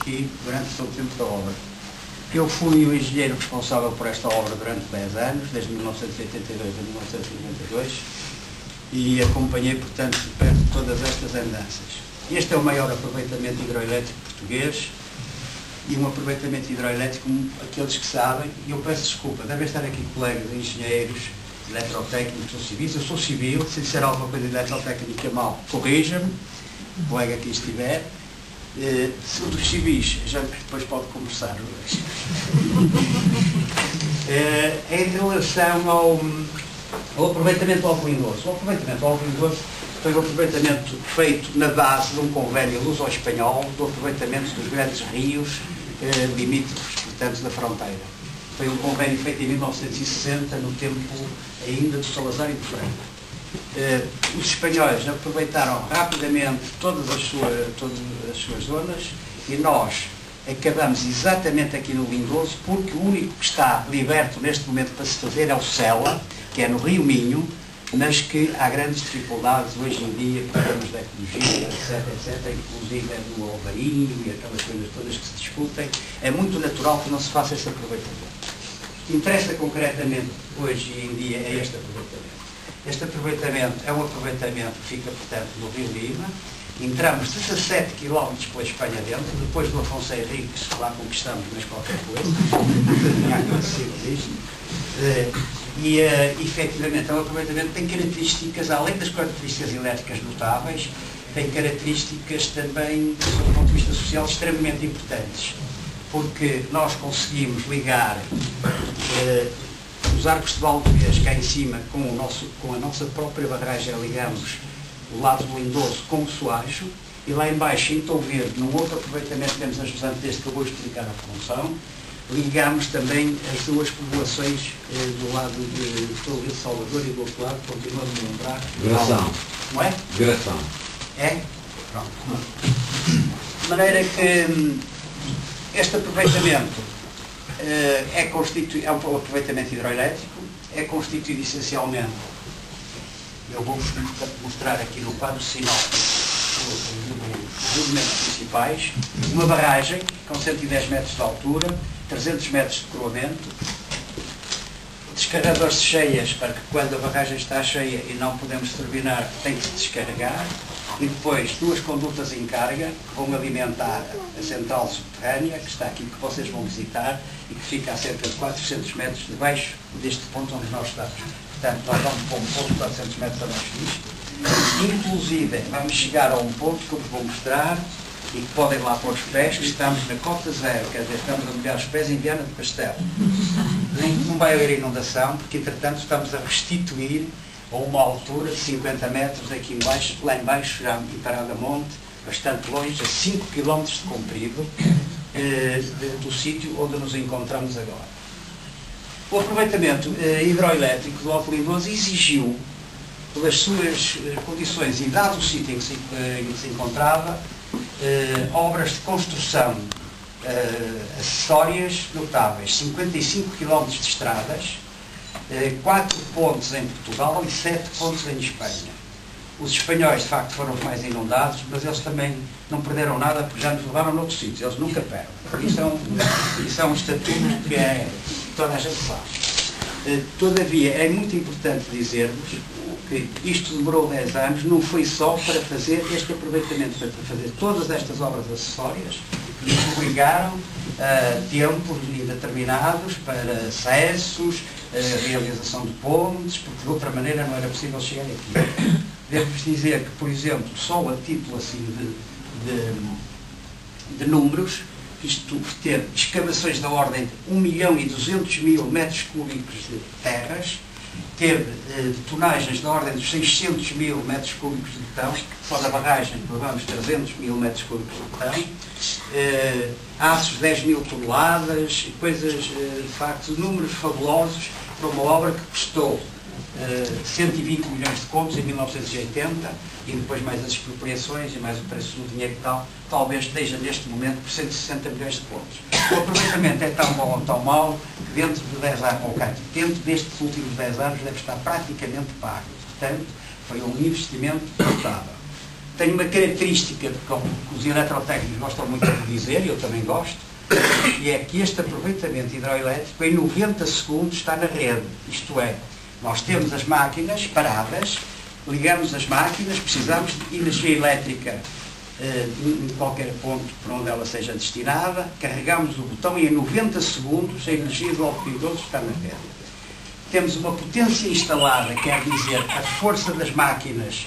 aqui durante todo o tempo da obra. Eu fui o engenheiro responsável por esta obra durante 10 anos, desde 1982 a 1992, e acompanhei, portanto, de perto todas estas andanças. Este é o maior aproveitamento hidroelétrico português, e um aproveitamento hidroelétrico, como aqueles que sabem, e eu peço desculpa, devem estar aqui colegas de engenheiros, eletrotécnicos ou civis. Eu sou civil, se disser alguma coisa de eletrotécnica mal, corrija-me, o colega aqui estiver. Se dos civis, já depois pode conversar. Em relação ao aproveitamento do Alcoindoso. O aproveitamento do Alcoindoso foi um aproveitamento feito na base de um convênio luso-espanhol do aproveitamento dos grandes rios limítrofes, portanto, da fronteira. Foi um convênio feito em 1960, no tempo ainda de Salazar e de Franco. Os espanhóis aproveitaram rapidamente todas as suas zonas e nós acabamos exatamente aqui no Lindoso, porque o único que está liberto neste momento para se fazer é o Sela, que é no Rio Minho, mas que há grandes dificuldades hoje em dia, problemas da ecologia, etc., inclusive no Alvarinho e aquelas coisas todas que se discutem. É muito natural que não se faça esse aproveitamento. O que interessa concretamente hoje em dia é este aproveitamento. Este aproveitamento é um aproveitamento que fica, portanto, no Rio Lima. Entramos 17 km pela Espanha dentro, depois do Afonso Henriques, que lá conquistamos, mas qualquer coisa. Tinha acontecido isto. E, efetivamente, é um aproveitamento que tem características, além das características elétricas notáveis, tem características também, do ponto de vista social, extremamente importantes. Porque nós conseguimos ligar os arcos de Valdevez, cá em cima, com a nossa própria barragem, ligamos o lado do Lindoso com o Soajo, e lá embaixo, em Tom Verde, num outro aproveitamento que temos a jusante deste que eu vou explicar a função, ligamos também as duas populações do lado de Salvador e do outro lado, continuamos a lembrar. Gração. Não é? Gração. É? Pronto. De maneira que este aproveitamento é um aproveitamento hidroelétrico, é constituído essencialmente, eu vou mostrar aqui no quadro sinal dos elementos principais, uma barragem com 110 metros de altura, 300 metros de coroamento, descarregadores de cheias para que quando a barragem está cheia e não podemos turbinar, tem que se descarregar, e depois duas condutas em carga que vão alimentar a central subterrânea, que está aqui, que vocês vão visitar, e que fica a cerca de 400 metros debaixo deste ponto onde nós estamos. Portanto, nós vamos para um ponto de 400 metros abaixo disto. Inclusive, vamos chegar a um ponto que eu vos vou mostrar e que podem lá pôr os pés, que estamos na cota zero, quer dizer, estamos a molhar os pés em Viana do Castelo. Não vai haver inundação, porque entretanto estamos a restituir a uma altura de 50 metros aqui embaixo, lá embaixo, já em Parada-Monte, bastante longe, a 5 km de comprido do sítio onde nos encontramos agora. O aproveitamento hidroelétrico do Alto Lindoso exigiu, pelas suas condições e dado o sítio em que se encontrava, obras de construção acessórias notáveis, 55 km de estradas, 4 pontos em Portugal e 7 pontos em Espanha. Os espanhóis, de facto, foram os mais inundados, mas eles também não perderam nada porque já nos levaram noutros sítios, eles nunca perdem. Isso é um estatuto que toda a gente faz. Todavia, é muito importante dizermos que isto demorou 10 anos, não foi só para fazer este aproveitamento, foi para fazer todas estas obras acessórias que obrigaram tempos indeterminados para acessos, realização de pontes, porque de outra maneira não era possível chegar aqui. Devo-vos dizer que, por exemplo, só a título assim de números, isto ter escavações da ordem de 1.200.000 metros cúbicos de terras, ter tonagens da ordem de 600.000 metros cúbicos de betão, só da barragem levamos 300.000 metros cúbicos de betão, aços 10.000 toneladas, coisas, de facto, números fabulosos para uma obra que custou 120 milhões de contos em 1980 e depois mais as expropriações e mais o preço do dinheiro e tal, talvez esteja neste momento por 160 milhões de contos. O aproveitamento é tão bom ou tão mau que dentro de 10 anos, ou dentro destes últimos 10 anos deve estar praticamente pago. Portanto, foi um investimento notável. tem uma característica que os eletrotécnicos gostam muito de dizer, e eu também gosto, e é que este aproveitamento hidroelétrico em 90 segundos está na rede. Isto é, nós temos as máquinas paradas, ligamos as máquinas, precisamos de energia elétrica em qualquer ponto para onde ela seja destinada, carregamos o botão e em 90 segundos a energia do Alto Pindoso está na rede. Temos uma potência instalada, quer dizer, a força das máquinas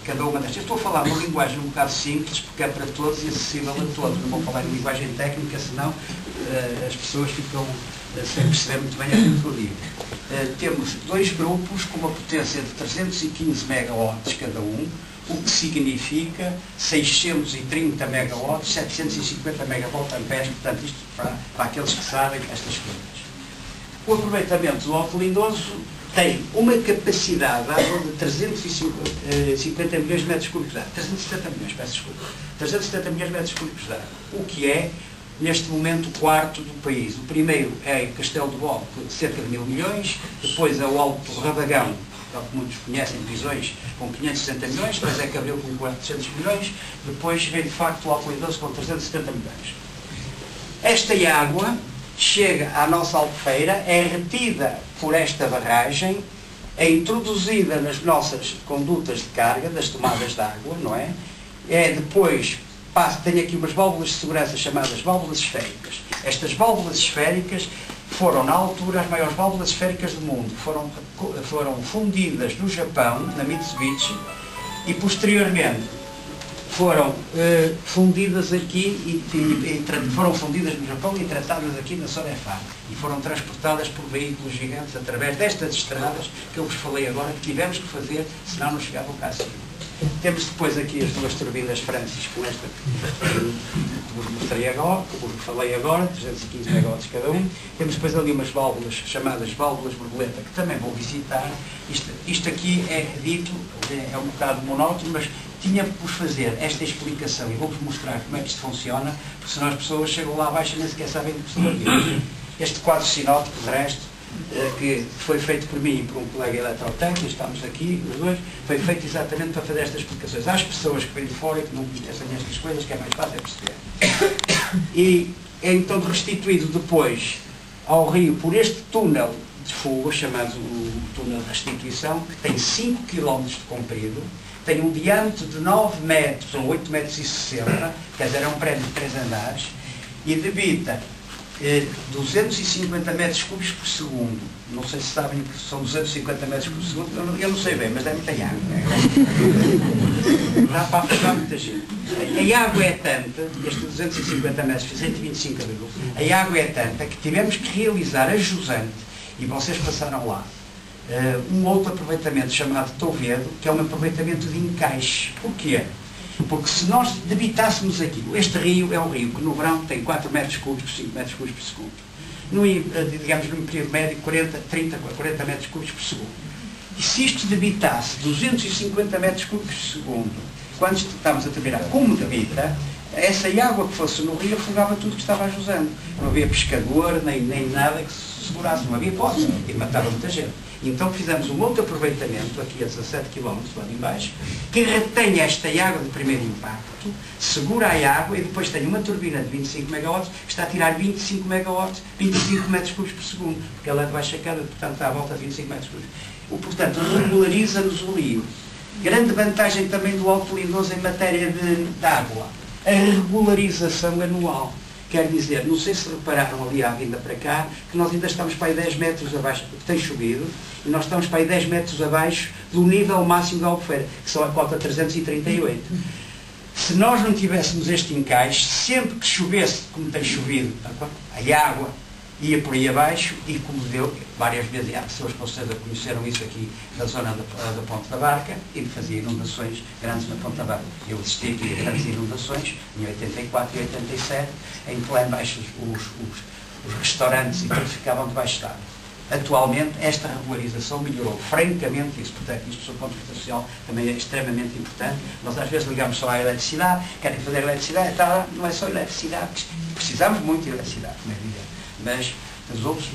cada uma destas. Estou a falar uma linguagem um bocado simples, porque é para todos e acessível a todos. Não vou falar em linguagem técnica, senão as pessoas ficam sem perceber muito bem aquilo que eu digo. Temos dois grupos com uma potência de 315 megawatts cada um, o que significa 630 megawatts, 750 megawatt-amperes, portanto, isto para aqueles que sabem estas coisas. O aproveitamento do Alto Lindoso tem uma capacidade de 350 milhões de metros cúbicos de água. 370 milhões, peço desculpa. 370 milhões de metros cúbicos de água. O que é, neste momento, o quarto do país. O primeiro é Castelo de Bode, de cerca de 1000 milhões. Depois é o Alto Radagão, que muitos conhecem, divisões, com 560 milhões. Depois é Cabril com 400 milhões. Depois vem, de facto, o Alto Lindoso com 370 milhões. Esta água chega à nossa albufeira, é retida por esta barragem, é introduzida nas nossas condutas de carga, das tomadas de água, não é? Depois, tem aqui umas válvulas de segurança chamadas válvulas esféricas. Estas válvulas esféricas foram, na altura, as maiores válvulas esféricas do mundo. Foram fundidas no Japão, na Mitsubishi, e posteriormente foram fundidas aqui foram fundidas no Japão e tratadas aqui na Sonefar e foram transportadas por veículos gigantes através destas estradas que eu vos falei agora, que tivemos que fazer, senão não chegavam cá acima. Temos depois aqui as duas turbinas Francis, com esta que vos mostrei agora, que vos falei agora, 315 megawatts cada um. Temos depois ali umas válvulas chamadas válvulas borboleta, que também vou visitar. Isto aqui é dito, é um bocado monótono, mas tinha que vos fazer esta explicação e vou-vos mostrar como é que isto funciona, porque senão as pessoas chegam lá abaixo e nem sequer sabem do que estão a ver. Este quadro sinóptico, de resto, que foi feito por mim e por um colega eletrotécnico, estamos aqui, os dois, foi feito exatamente para fazer estas explicações. Às pessoas que vêm de fora e que não conhecem estas coisas, que é mais fácil perceber. E é então restituído depois ao rio por este túnel de fuga, chamado o túnel de restituição, que tem 5 km de comprido, tem um diâmetro de 9 metros, ou 8,60 metros, quer dizer, é um prédio de 3 andares, e debita 250 metros cúbicos por segundo. Não sei se sabem que são 250 metros por segundo, eu não sei bem, mas é muita água. Dá para afogar muita gente. A água é tanta, estes 250 metros, 125 minutos, a água é tanta que tivemos que realizar a jusante, e vocês passaram lá, um outro aproveitamento chamado Tovedo, que é um aproveitamento de encaixe. Porquê? Porque se nós debitássemos aqui, este rio é um rio que no verão tem 4 metros cúbicos, 5 metros cúbicos por segundo. Digamos, num período médio, 40 metros cúbicos por segundo. E se isto debitasse 250 metros cúbicos por segundo, quando estamos a terminar, como debita, essa água que fosse no rio afogava tudo que estava ajusando. Não havia pescador, nem nada que se segurasse, não havia poço, e matava muita gente. Então fizemos um outro aproveitamento, aqui a 17 km lá de baixo, que retém esta água de primeiro impacto, segura a água e depois tem uma turbina de 25 megawatts que está a tirar 25 megawatts, 25 metros cúbicos por segundo, porque ela é de baixa queda, portanto está à volta de 25 metros cúbicos. Portanto, regulariza-nos o rio. Grande vantagem também do Alto Lindoso em matéria de água, a regularização anual. Quer dizer, não sei se repararam ali à vinda para cá, que nós ainda estamos para aí 10 metros abaixo, porque tem chovido, e nós estamos para aí 10 metros abaixo do nível máximo da Albufeira, que são a cota 338. Se nós não tivéssemos este encaixe, sempre que chovesse, como tem chovido, a água ia por aí abaixo, e como deu várias vezes, há pessoas que vocês conheceram isso aqui na zona da Ponte da Barca, e fazia inundações grandes na Ponte da Barca. Eu assisti aqui a grandes inundações, em 84 e 87, em que lá embaixo os restaurantes e tudo ficavam debaixo de água. Atualmente, esta regularização melhorou francamente isso, portanto, isto do ponto de vista social também é extremamente importante. Nós às vezes ligamos só à eletricidade, querem fazer eletricidade, não é só eletricidade, precisamos muito de eletricidade, como é evidente, mas os outros